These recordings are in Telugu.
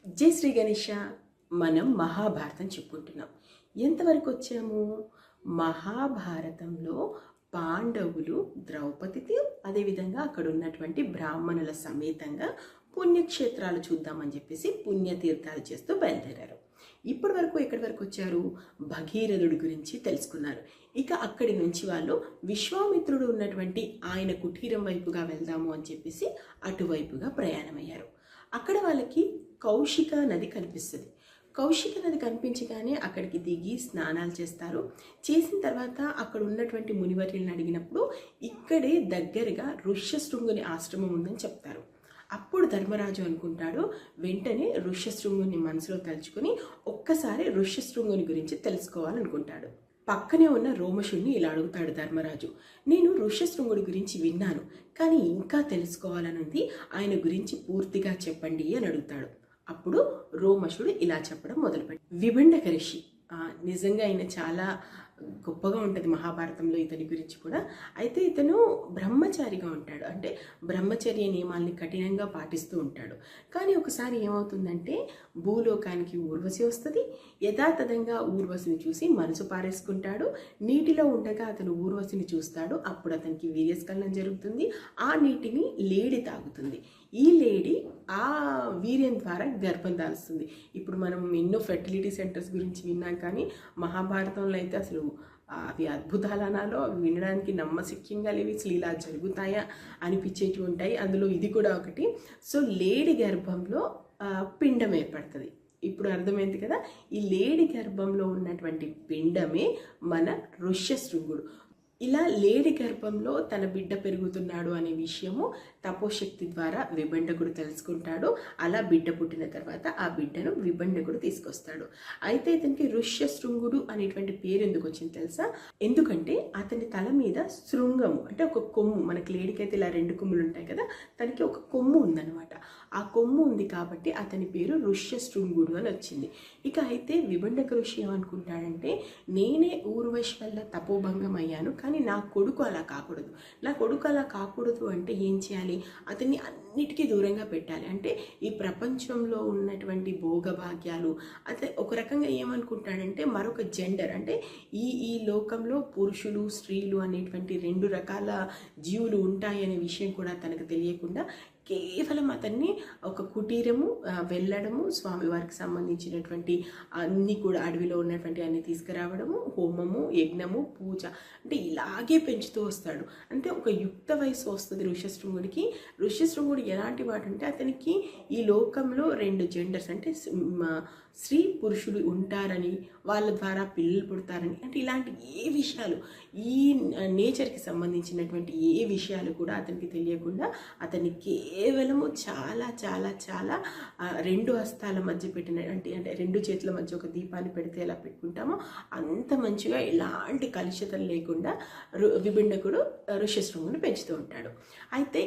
జై శ్రీ గణేష. మనం మహాభారతం చెప్పుకుంటున్నాం. ఎంతవరకు వచ్చాము? మహాభారతంలో పాండవులు ద్రౌపదితో అదేవిధంగా అక్కడ ఉన్నటువంటి బ్రాహ్మణుల సమేతంగా పుణ్యక్షేత్రాలు చూద్దామని చెప్పేసి పుణ్యతీర్థాలు చేస్తూ బయలుదేరారు. ఇప్పటి వరకు ఎక్కడి వరకు వచ్చారు? భగీరథుడి గురించి తెలుసుకున్నారు. ఇక అక్కడి నుంచి వాళ్ళు విశ్వామిత్రుడు ఉన్నటువంటి ఆయన కుటీరం వైపుగా వెళ్దాము అని చెప్పేసి అటువైపుగా ప్రయాణమయ్యారు. అక్కడ వాళ్ళకి కౌశిక నది కనిపిస్తుంది. కౌశిక నది కనిపించగానే అక్కడికి దిగి స్నానాలు చేస్తారు. చేసిన తర్వాత అక్కడ ఉన్నటువంటి మునివర్యులను అడిగినప్పుడు ఇక్కడే దగ్గరగా ఋష్యశృంగుని ఆశ్రమం ఉందని చెప్తారు. అప్పుడు ధర్మరాజు అనుకుంటాడు, వెంటనే ఋష్యశృంగుని మనసులో తలుచుకుని ఒక్కసారి ఋష్యశృంగుని గురించి తెలుసుకోవాలనుకుంటాడు. పక్కనే ఉన్న రోమశుణ్ణి ఇలా అడుగుతాడు ధర్మరాజు, నేను ఋష్యశృంగుడి గురించి విన్నాను, కానీ ఇంకా తెలుసుకోవాలనుంది, ఆయన గురించి పూర్తిగా చెప్పండి అని అడుగుతాడు. అప్పుడు రోమశుడు ఇలా చెప్పడం మొదలుపెట్టాడు. విభండక ఋషి నిజంగా ఆయన చాలా గొప్పగా ఉంటుంది మహాభారతంలో ఇతని గురించి కూడా. అయితే ఇతను బ్రహ్మచారిగా ఉంటాడు, అంటే బ్రహ్మచర్య నియమాల్ని కఠినంగా పాటిస్తూ ఉంటాడు. కానీ ఒకసారి ఏమవుతుందంటే భూలోకానికి ఊర్వశి వస్తుంది. యథాతథంగా ఊర్వశిని చూసి మనసు పారేసుకుంటాడు. నీటిలో ఉండగా అతను ఊర్వశిని చూస్తాడు. అప్పుడు అతనికి వీర్యస్ఖలనం జరుగుతుంది. ఆ నీటిని లేడి తాగుతుంది. ఈ లేడీ ఆ వీర్యం ద్వారా గర్భం దాల్స్తుంది. ఇప్పుడు మనం ఎన్నో ఫెర్టిలిటీ సెంటర్స్ గురించి విన్నాం, కానీ మహాభారతంలో అయితే అసలు అవి అద్భుతాలు అనాలో, అవి వినడానికి నమ్మశక్యంగా లేవి, అసలు ఇలా జరుగుతాయా అనిపించేటివి ఉంటాయి. అందులో ఇది కూడా ఒకటి. సో లేడి గర్భంలో పిండం ఏర్పడుతుంది. ఇప్పుడు అర్థమైంది కదా, ఈ లేడి గర్భంలో ఉన్నటువంటి పిండమే మన ఋష్యశృంగుడు. ఇలా లేడి గర్భంలో తన బిడ్డ పెరుగుతున్నాడు అనే విషయము తపోశక్తి ద్వారా విభండకుడు తెలుసుకుంటాడు. అలా బిడ్డ పుట్టిన తర్వాత ఆ బిడ్డను విభండకుడు తీసుకొస్తాడు. అయితే ఇతనికి ఋష్యశృంగుడు అనేటువంటి పేరు ఎందుకు వచ్చింది తెలుసా? ఎందుకంటే అతని తల మీద శృంగము అంటే ఒక కొమ్ము, మనకి లేడికైతే ఇలా 2 కొమ్ములు ఉంటాయి కదా, తనకి ఒక కొమ్ము ఉందన్నమాట. ఆ కొమ్ము ఉంది కాబట్టి అతని పేరు ఋష్యశృంగుడు అని వచ్చింది. ఇక అయితే విభండక ఋషి ఏమనుకుంటాడంటే, నేనే ఊర్వశి వల్ల తపోభంగం అయ్యాను, కానీ నా కొడుకు అలా కాకూడదు. నా కొడుకు అలా కాకూడదు అంటే ఏం చేయాలి? అతన్ని అన్నిటికీ దూరంగా పెట్టాలి. అంటే ఈ ప్రపంచంలో ఉన్నటువంటి భోగభాగ్యాలు, అదే ఒక రకంగా ఏమనుకుంటాడంటే మరొక జెండర్, అంటే ఈ లోకంలో పురుషులు స్త్రీలు అనేటువంటి 2 రకాల జీవులు ఉంటాయి అనే విషయం కూడా తనకు తెలియకుండా కేవలం అతన్ని ఒక కుటీరము వెళ్ళడము, స్వామివారికి సంబంధించినటువంటి అన్నీ కూడా అడవిలో ఉన్నటువంటి అన్ని తీసుకురావడము, హోమము, యజ్ఞము, పూజ, అంటే ఇలాగే పెంచుతూ వస్తాడు. అంటే ఒక యుక్త వయసు వస్తుంది ఋష్యశృంగుడికి. ఋష్యశృంగుడు ఎలాంటి వాడు అంటే అతనికి ఈ లోకంలో 2 జెండర్స్, అంటే స్త్రీ పురుషులు ఉంటారని, వాళ్ళ ద్వారా పిల్లలు పుడతారని, అంటే ఇలాంటి ఏ విషయాలు, ఈ నేచర్కి సంబంధించినటువంటి ఏ విషయాలు కూడా అతనికి తెలియకుండా అతన్ని కేవలము చాలా చాలా చాలా 2 హస్తాల మధ్య పెట్టిన, అంటే 2 చేతుల మధ్య ఒక దీపాన్ని పెడితే ఎలా పెట్టుకుంటామో అంత మంచిగా ఎలాంటి కలుషితం లేకుండా విభిండకుడు ఋష్యశృంగుని పెంచుతూ ఉంటాడు. అయితే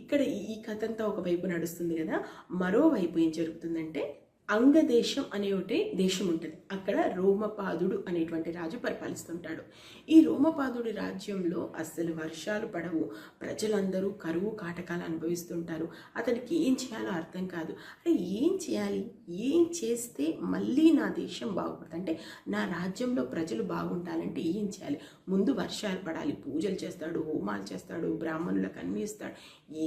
ఇక్కడ ఈ కథ అంతా ఒకవైపు నడుస్తుంది కదా, మరోవైపు ఏం జరుగుతుందంటే అంగదేశం అనే ఒకటి దేశం ఉంటుంది. అక్కడ రోమపాదుడు అనేటువంటి రాజు పరిపాలిస్తుంటాడు. ఈ రోమపాదుడి రాజ్యంలో అస్సలు వర్షాలు పడవు, ప్రజలందరూ కరువు కాటకాలు అనుభవిస్తుంటారు. అతనికి ఏం చేయాలో అర్థం కాదు. అంటే ఏం చేయాలి, ఏం చేస్తే మళ్ళీ నా దేశం బాగుపడుతుంది, అంటే నా రాజ్యంలో ప్రజలు బాగుంటాలంటే ఏం చేయాలి? ముందు వర్షాలు పడాలి, పూజలు చేస్తాడు, హోమాలు చేస్తాడు, బ్రాహ్మణులకు అన్ని ఇస్తాడు.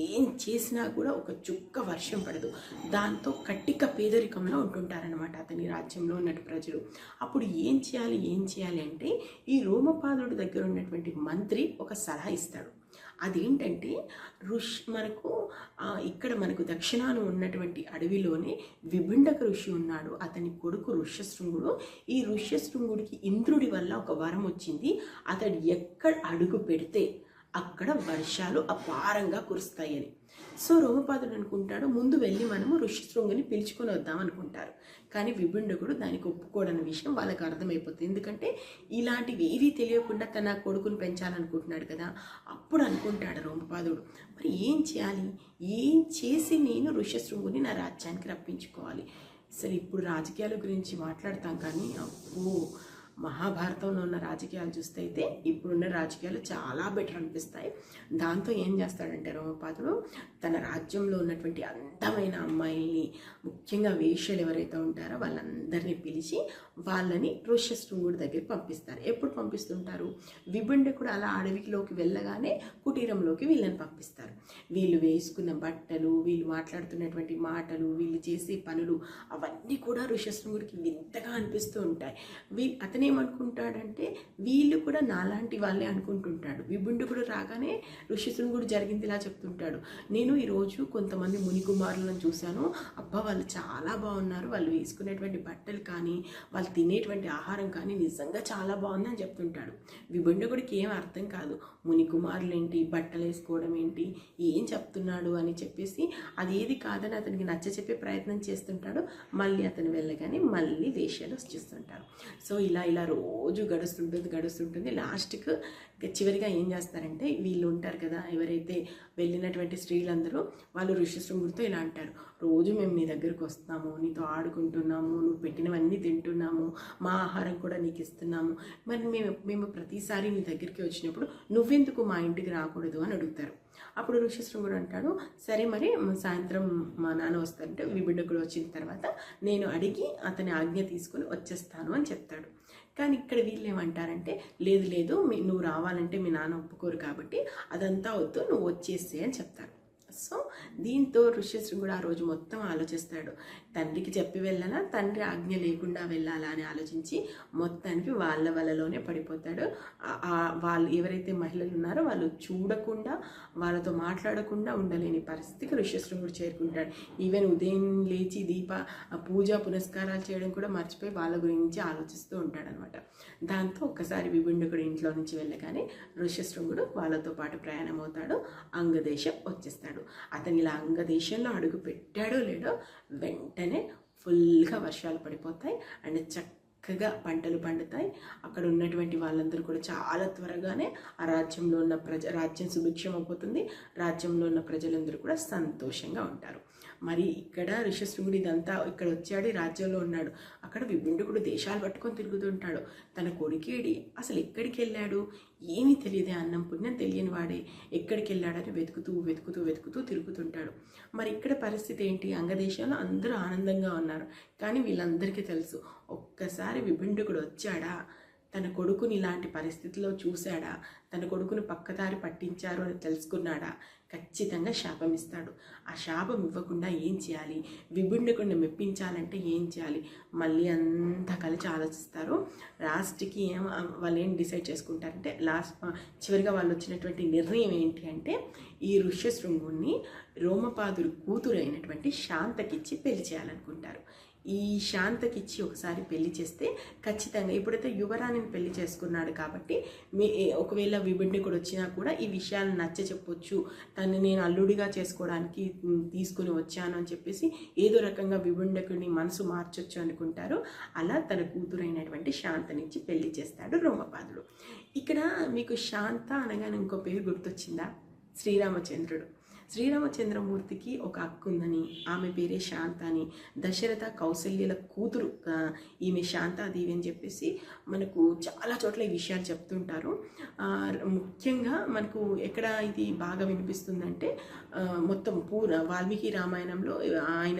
ఏం చేసినా కూడా ఒక చుక్క వర్షం పడదు. దాంతో కట్టిక పేదరికంలో ఉంటుంటారనమాట అతని రాజ్యంలో ఉన్నట్టు ప్రజలు. అప్పుడు ఏం చేయాలి అంటే ఈ రోమపాదుడి దగ్గర ఉన్నటువంటి మంత్రి ఒక సలహా ఇస్తాడు. అదేంటంటే మనకు దక్షిణాన ఉన్నటువంటి అడవిలోనే విభిండక ఋషి ఉన్నాడు. అతని కొడుకు ఋష్యశృంగుడు. ఈ ఋష్యశృంగుడికి ఇంద్రుడి వల్ల ఒక వరం వచ్చింది. అతడు ఎక్కడ అడుగు పెడితే అక్కడ వర్షాలు అపారంగా కురుస్తాయని. సో రోమపాదుడు అనుకుంటాడు, ముందు వెళ్ళి మనము ఋష్యశృంగుని పిలుచుకొని వద్దాం అనుకుంటారు. కానీ విభిండకుడు దానికి ఒప్పుకోడన్న విషయం వాళ్ళకి అర్థమైపోతుంది. ఎందుకంటే ఇలాంటివి ఏవీ తెలియకుండా తన కొడుకుని పెంచాలనుకుంటున్నాడు కదా. అప్పుడు అనుకుంటాడు రోమపాదుడు, మరి ఏం చేయాలి, ఏం చేసి నేను ఋష్యశృంగుని నా రాజ్యానికి రప్పించుకోవాలి. అసలు ఇప్పుడు రాజకీయాల గురించి మాట్లాడతాం, కానీ అబ్బో మహాభారతంలో ఉన్న రాజకీయాలు చూస్తే అయితే ఇప్పుడున్న రాజకీయాలు చాలా బెటర్ అనిపిస్తాయి. దాంతో ఏం చేస్తాడంటే రోమపాదుడు తన రాజ్యంలో ఉన్నటువంటి అందమైన అమ్మాయిల్ని, ముఖ్యంగా వేశ్యలు ఎవరైతే ఉంటారో వాళ్ళందరినీ పిలిచి వాళ్ళని ఋష్యశృంగుడి దగ్గరికి పంపిస్తారు. ఎప్పుడు పంపిస్తుంటారు? విభుండకుడు అలా అడవిలోకి వెళ్ళగానే కుటీరంలోకి వీళ్ళని పంపిస్తారు. వీళ్ళు వేసుకున్న బట్టలు, వీళ్ళు మాట్లాడుతున్నటువంటి మాటలు, వీళ్ళు చేసే పనులు అవన్నీ కూడా ఋష్యశృంగుడికి వింతగా అనిపిస్తూ ఉంటాయి. అతనేమనుకుంటాడంటే వీళ్ళు కూడా నాలాంటి వాళ్ళే అనుకుంటుంటాడు. విభుండకుడు రాగానే ఋష్యశృంగుడు జరిగింది ఇలా చెప్తుంటాడు, నేను ఈరోజు కొంతమంది మునికుమారులను చూశాను, అబ్బా వాళ్ళు చాలా బాగున్నారు, వాళ్ళు వేసుకునేటువంటి బట్టలు కానీ వాళ్ళు తినేటువంటి ఆహారం కానీ నిజంగా చాలా బాగుందని చెప్తుంటాడు. విభుండకుడికి ఏం అర్థం కాదు, మునికుమారులు ఏంటి, బట్టలు వేసుకోవడం ఏంటి, ఏం చెప్తున్నాడు అని చెప్పేసి అది ఏది కాదని అతనికి నచ్చ చెప్పే ప్రయత్నం చేస్తుంటాడు. మళ్ళీ అతను వెళ్ళగానే మళ్ళీ వేశ్యలు వచ్చేస్తుంటారు. సో ఇలా రోజు గడుస్తుంటుంది. లాస్ట్కి చివరిగా ఏం చేస్తారంటే వీళ్ళు ఉంటారు కదా, ఎవరైతే వెళ్ళినటువంటి స్త్రీలందరూ వాళ్ళు ఋష్యశృంగుడితో ఇలా అంటారు, రోజు మేము నీ దగ్గరకు వస్తున్నాము, నీతో ఆడుకుంటున్నాము, నువ్వు పెట్టినవన్నీ తింటున్నాము, మా ఆహారం కూడా నీకు ఇస్తున్నాము, మరి మేము ప్రతిసారి నీ దగ్గరికి వచ్చినప్పుడు నువ్వెందుకు మా ఇంటికి రాకూడదు అని అడుగుతారు. అప్పుడు ఋష్యశృంగుడు అంటాడు, సరే మరి సాయంత్రం మా నాన్న వస్తారంటే విభుండకుడు వచ్చిన తర్వాత నేను అడిగి అతని ఆజ్ఞ తీసుకుని వచ్చేస్తాను అని చెప్తాడు. కానీ ఇక్కడ వీళ్ళు ఏమంటారంటే లేదు నువ్వు రావాలంటే మీ నాన్న ఒప్పుకోరు కాబట్టి అదంతా వద్దు, నువ్వు వచ్చేసే అని చెప్తారు. సో దీంతో ఋష్యశృంగుడు ఆ రోజు మొత్తం ఆలోచిస్తాడు, తండ్రికి చెప్పి వెళ్ళాలా, తండ్రి ఆజ్ఞ లేకుండా వెళ్ళాలా అని ఆలోచించి మొత్తానికి వాళ్ళలోనే పడిపోతాడు. వాళ్ళు ఎవరైతే మహిళలు ఉన్నారో వాళ్ళు చూడకుండా, వాళ్ళతో మాట్లాడకుండా ఉండలేని పరిస్థితికి ఋష్యశృంగుడు చేరుకుంటాడు. ఈవెన్ ఉదయం లేచి పూజ పునస్కారాలు చేయడం కూడా మర్చిపోయి వాళ్ళ గురించి ఆలోచిస్తూ ఉంటాడనమాట. దాంతో ఒక్కసారి విభుండకుడు ఇంట్లో నుంచి వెళ్ళగానే ఋష్యశృంగుడు వాళ్ళతో పాటు ప్రయాణం అవుతాడు, అంగదేశం వచ్చేస్తాడు. అతను ఇలా అంగదేశంలో అడుగు పెట్టాడో లేడో వెంటనే ఫుల్గా వర్షాలు పడిపోతాయి అండ్ చక్కగా పంటలు పండుతాయి. అక్కడ ఉన్నటువంటి వాళ్ళందరూ కూడా చాలా త్వరగానే ఆ రాజ్యంలో ఉన్న రాజ్యం సుభిక్షం అయిపోతుంది. రాజ్యంలో ఉన్న ప్రజలందరూ కూడా సంతోషంగా ఉంటారు. మరి ఇక్కడ ఋష్యశృంగుడు ఇదంతా ఇక్కడ వచ్చాడు, రాజ్యంలో ఉన్నాడు. అక్కడ విభుండకుడు దేశాలు పట్టుకొని తిరుగుతుంటాడు. తన కొడుకేడి, అసలు ఎక్కడికి వెళ్ళాడు, ఏమీ తెలియదే, అన్నం పుణ్యం తెలియని వాడే ఎక్కడికి వెళ్ళాడని వెతుకుతూ తిరుగుతుంటాడు. మరి ఇక్కడ పరిస్థితి ఏంటి, అంగదేశంలో అందరూ ఆనందంగా ఉన్నారు. కానీ వీళ్ళందరికీ తెలుసు, ఒక్కసారి విభుండకుడు వచ్చాడా, తన కొడుకుని ఇలాంటి పరిస్థితిలో చూశాడా, తన కొడుకును పక్కదారి పట్టించారు అని తెలుసుకున్నాడా, ఖచ్చితంగా శాపం ఇస్తాడు. ఆ శాపం ఇవ్వకుండా ఏం చేయాలి, విభుండకుడిని మెప్పించాలంటే ఏం చేయాలి, మళ్ళీ అంతా కలిసి ఆలోచిస్తారు. లాస్ట్కి వాళ్ళు ఏం డిసైడ్ చేసుకుంటారంటే చివరిగా వాళ్ళు వచ్చినటువంటి నిర్ణయం ఏంటి అంటే ఈ ఋష్యశృంగుణ్ణి రోమపాదుడు కూతురు అయినటువంటి శాంతకిచ్చి పెళ్లి చేయాలనుకుంటారు. ఈ శాంతకిచ్చి ఒకసారి పెళ్లి చేస్తే ఖచ్చితంగా, ఇప్పుడైతే యువరాణిని పెళ్లి చేసుకున్నాడు కాబట్టి ఒకవేళ విభుండకుడు వచ్చినా కూడా ఈ విషయాలను నచ్చ చెప్పొచ్చు, తను నేను అల్లుడిగా చేసుకోవడానికి తీసుకుని వచ్చాను అని చెప్పేసి ఏదో రకంగా విభుండకుడిని మనసు మార్చొచ్చు అనుకుంటారు. అలా తన కూతురైనటువంటి శాంతనిచ్చి పెళ్లి చేస్తాడు రోమపాదుడు. ఇక్కడ మీకు శాంత అనగానే ఇంకో పేరు గుర్తొచ్చిందా, శ్రీరామచంద్రుడు. శ్రీరామచంద్రమూర్తికి ఒక అక్క ఉందని, ఆమె పేరే శాంత అని, దశరథ కౌసల్యల కూతురు ఈమె శాంతాదేవి అని చెప్పేసి మనకు చాలా చోట్ల ఈ విషయాలు చెప్తుంటారు. ముఖ్యంగా మనకు ఎక్కడ ఇది బాగా వినిపిస్తుందంటే మొత్తం వాల్మీకి రామాయణంలో ఆయన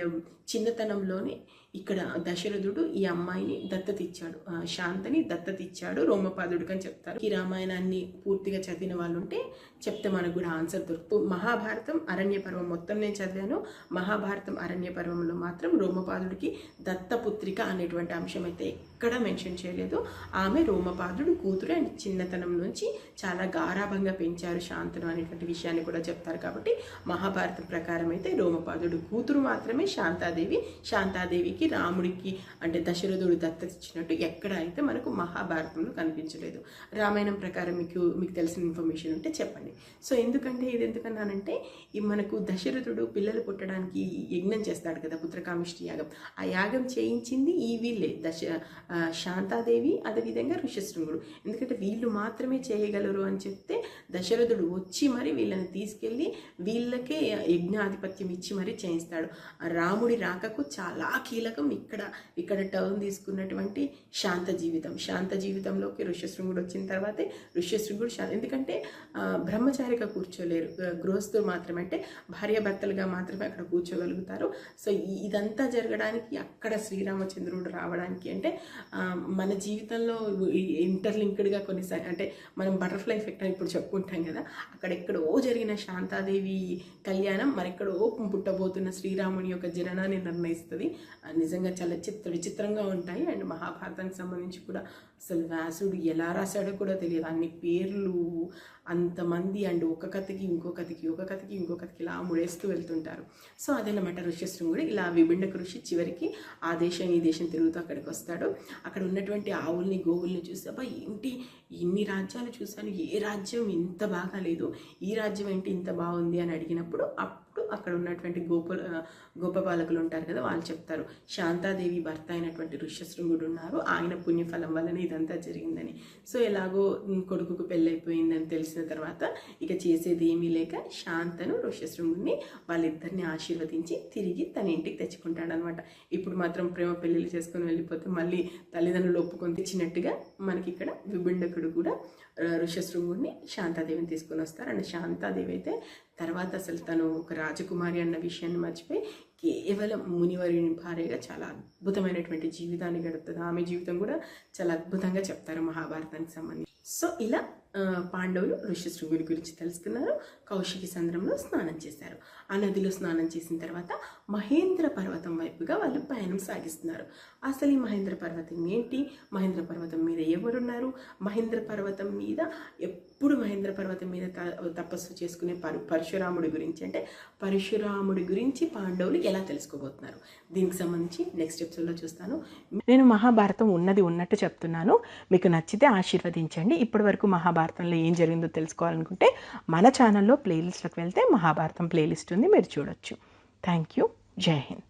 చిన్నతనంలోనే ఇక్కడ దశరథుడు ఈ అమ్మాయిని దత్తతిచ్చాడు, శాంతని దత్తతిచ్చాడు రోమపాదుడికి అని చెప్తారు. ఈ రామాయణాన్ని పూర్తిగా చదివిన వాళ్ళు ఉంటే చెప్తే మనకు కూడా ఆన్సర్ దొరుకుతుంది. మహాభారతం అరణ్య పర్వం మొత్తం నేను చదివాను. మహాభారతం అరణ్య పర్వంలో మాత్రం రోమపాదుడికి దత్తపుత్రిక అనేటువంటి అంశం అయితే ఎక్కడా మెన్షన్ చేయలేదు. ఆమె రోమపాదుడు కూతురు అండ్ చిన్నతనం నుంచి చాలా గారాభంగా పెంచారు శాంతను అనేటువంటి విషయాన్ని కూడా చెప్తారు. కాబట్టి మహాభారతం ప్రకారం అయితే రోమపాదుడు కూతురు మాత్రమే శాంతాదేవి. శాంతాదేవికి రాముడికి అంటే దశరథుడు దత్తత ఇచ్చినట్టు ఎక్కడ అయితే మనకు మహాభారతంలో కనిపించలేదు. రామాయణం ప్రకారం మీకు తెలిసిన ఇన్ఫర్మేషన్ ఉంటే చెప్పండి. సో ఇది ఎందుకన్నానంటే ఈ మనకు దశరథుడు పిల్లలు పుట్టడానికి యజ్ఞం చేస్తాడు కదా, పుత్రకామిష్టి యాగం. ఆ యాగం చేయించింది ఈ వీళ్ళే, శాంతాదేవి అదేవిధంగా ఋష్యశృంగుడు. ఎందుకంటే వీళ్ళు మాత్రమే చేయగలరు అని చెప్తే దశరథుడు వచ్చి మరి వీళ్ళని తీసుకెళ్ళి వీళ్ళకే యజ్ఞాధిపత్యం ఇచ్చి మరి చేయిస్తాడు. రాముడి రాకకు చాలా కీలకం ఇక్కడ టర్న్ తీసుకున్నటువంటి శాంత జీవితంలోకి ఋష్యశృంగుడు వచ్చిన తర్వాతే ఋష్యశృంగుడు ఎందుకంటే బ్రహ్మచారిగా కూర్చోలేరు, గృహస్థులు మాత్రమే, అంటే భార్యాభర్తలుగా మాత్రమే అక్కడ కూర్చోగలుగుతారు. సో ఇదంతా జరగడానికి అక్కడ శ్రీరామచంద్రుడు రావడానికి అంటే మన జీవితంలో ఇంటర్లింక్డ్గా కొన్నిసారి అంటే మనం బటర్ఫ్లై ఎఫెక్ట్ అని ఇప్పుడు చెప్పుకుంటాం కదా, అక్కడెక్కడో జరిగిన శాంతాదేవి కళ్యాణం మరెక్కడో పుట్టబోతున్న శ్రీరాముని యొక్క జననాన్ని నిర్ణయిస్తుంది. నిజంగా చాలా విచిత్రంగా ఉంటాయి. అండ్ మహాభారతానికి సంబంధించి కూడా అసలు వ్యాసుడు ఎలా రాశాడో కూడా తెలియదు, అన్ని పేర్లు అంతమంది, అండ్ ఒక కథకి ఇంకో కథకి ఇలా ముడేస్తూ వెళ్తుంటారు. సో అదనమాట ఋష్యశృంగుడు. ఇలా విభిండక ఋషి చివరికి ఆ దేశం ఈ దేశం తిరుగుతూ అక్కడికి వస్తాడు. అక్కడ ఉన్నటువంటి ఆవుల్ని గోవుల్ని చూసి అబ్బా ఏంటి ఇన్ని రాజ్యాలు చూశాను, ఏ రాజ్యం ఇంత బాగా లేదు, ఈ రాజ్యం ఏంటి ఇంత బాగుంది అని అడిగినప్పుడు అక్కడ ఉన్నటువంటి గోపపాలకులు ఉంటారు కదా, వాళ్ళు చెప్తారు శాంతాదేవి భర్త అయినటువంటి ఋష్యశృంగుడు ఉన్నారు, ఆయన పుణ్యఫలం వల్లనే ఇదంతా జరిగిందని. సో ఎలాగో కొడుకుకు పెళ్ళైపోయిందని తెలిసిన తర్వాత ఇక చేసేది ఏమీ లేక శాంతను ఋష్యశృంగుడిని వాళ్ళిద్దరిని ఆశీర్వదించి తిరిగి తన ఇంటికి తెచ్చుకుంటాడనమాట. ఇప్పుడు మాత్రం ప్రేమ పెళ్ళిళ్ళు చేసుకొని వెళ్ళిపోతే మళ్ళీ తల్లిదండ్రులు ఒప్పుకొని తెచ్చినట్టుగా మనకి ఇక్కడ విభిండకుడు కూడా ఋష్యశృంగుడిని శాంతాదేవిని తీసుకొని వస్తారు. అండ్ శాంతాదేవి అయితే తర్వాత అసలు తను ఒక రాజకుమారి అన్న విషయాన్ని మర్చిపోయి కేవలం మునివరుని భార్యగా చాలా అద్భుతమైనటువంటి జీవితాన్ని గడుపుతుంది. ఆమె జీవితం కూడా చాలా అద్భుతంగా చెప్తారు మహాభారతానికి సంబంధించి. సో ఇలా పాండవులు ఋష్యశృంగుడి గురించి తెలుసుకున్నారు. కౌశికి సంద్రంలో స్నానం చేశారు. ఆ నదిలో స్నానం చేసిన తర్వాత మహేంద్ర పర్వతం వైపుగా వాళ్ళు ప్రయాణం సాగిస్తున్నారు. అసలు ఈ మహేంద్ర పర్వతం ఏంటి, మహేంద్ర పర్వతం మీద ఎవరున్నారు, మహేంద్ర పర్వతం మీద ఎప్పుడు మహేంద్ర పర్వతం మీద తపస్సు చేసుకునే పరశురాముడి గురించి, అంటే పరశురాముడి గురించి పాండవులు ఎలా తెలుసుకోబోతున్నారు, దీనికి సంబంధించి నెక్స్ట్ ఎపిసోడ్లో చూస్తాను. నేను మహాభారతం ఉన్నట్టు చెప్తున్నాను. మీకు నచ్చితే ఆశీర్వదించండి. ఇప్పటి వరకు మహాభారతంలో ఏం జరిగిందో తెలుసుకోవాలనుకుంటే మన ఛానల్లో ప్లేలిస్ట్లోకి వెళ్తే మహాభారతం ప్లేలిస్ట్ ఉంది, మీరు చూడొచ్చు. Thank you. జై హింద్.